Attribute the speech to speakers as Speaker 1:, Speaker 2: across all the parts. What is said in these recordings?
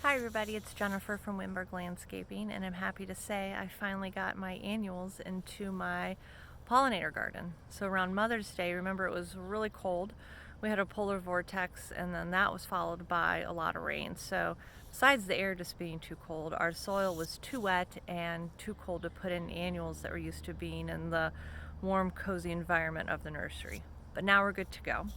Speaker 1: Hi everybody, it's Jennifer from Wimberg Landscaping, and I'm happy to say I finally got my annuals into my pollinator garden. So around Mother's Day, remember it was really cold. We had a polar vortex, and then that was followed by a lot of rain. So besides the air just being too cold, our soil was too wet and too cold to put in annuals that were used to being in the warm, cozy environment of the nursery. But now we're good to go.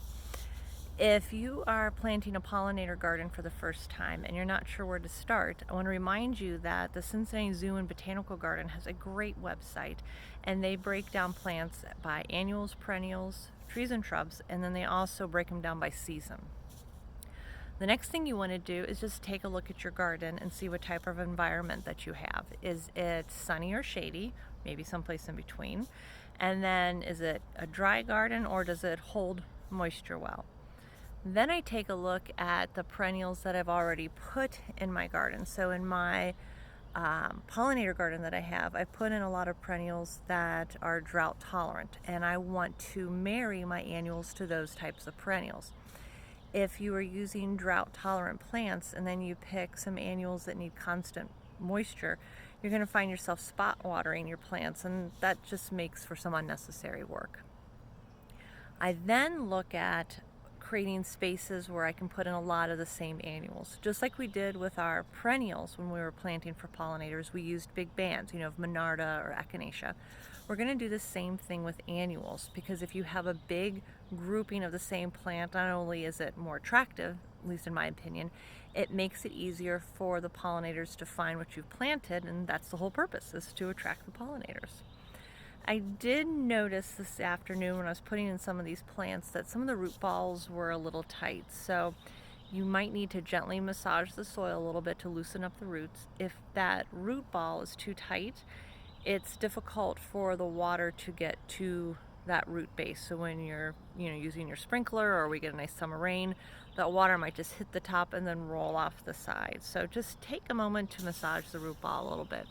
Speaker 1: If you are planting a pollinator garden for the first time and you're not sure where to start, I want to remind you that the Cincinnati Zoo and Botanical Garden has a great website, and they break down plants by annuals, perennials, trees and shrubs, and then they also break them down by season. The next thing you want to do is just take a look at your garden and see what type of environment that you have. Is it sunny or shady? Maybe someplace in between. And then is it a dry garden or does it hold moisture well? Then I take a look at the perennials that I've already put in my garden. So in my pollinator garden that I have, I put in a lot of perennials that are drought tolerant, and I want to marry my annuals to those types of perennials. If you are using drought tolerant plants and then you pick some annuals that need constant moisture, you're going to find yourself spot watering your plants, and that just makes for some unnecessary work. I then look at creating spaces where I can put in a lot of the same annuals. Just like we did with our perennials when we were planting for pollinators, we used big bands, of Monarda or Echinacea. We're going to do the same thing with annuals, because if you have a big grouping of the same plant, not only is it more attractive, at least in my opinion, it makes it easier for the pollinators to find what you've planted, and that's the whole purpose, is to attract the pollinators. I did notice this afternoon when I was putting in some of these plants that some of the root balls were a little tight, so you might need to gently massage the soil a little bit to loosen up the roots. If that root ball is too tight, it's difficult for the water to get to that root base. So when you're using your sprinkler, or we get a nice summer rain, that water might just hit the top and then roll off the side. So just take a moment to massage the root ball a little bit.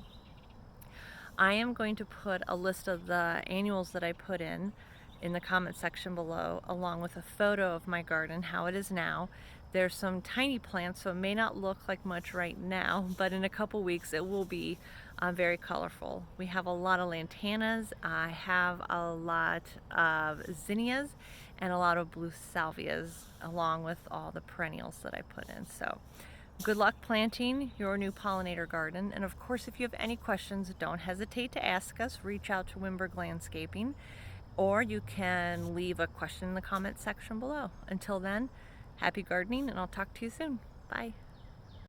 Speaker 1: I am going to put a list of the annuals that I put in the comment section below, along with a photo of my garden, how it is now. There's some tiny plants, so it may not look like much right now, but in a couple weeks it will be very colorful. We have a lot of lantanas, I have a lot of zinnias, and a lot of blue salvias, along with all the perennials that I put in. So good luck planting your new pollinator garden. And of course, if you have any questions, don't hesitate to ask us. Reach out to Wimberg Landscaping, or you can leave a question in the comment section below. Until then, happy gardening, and I'll talk to you soon. Bye.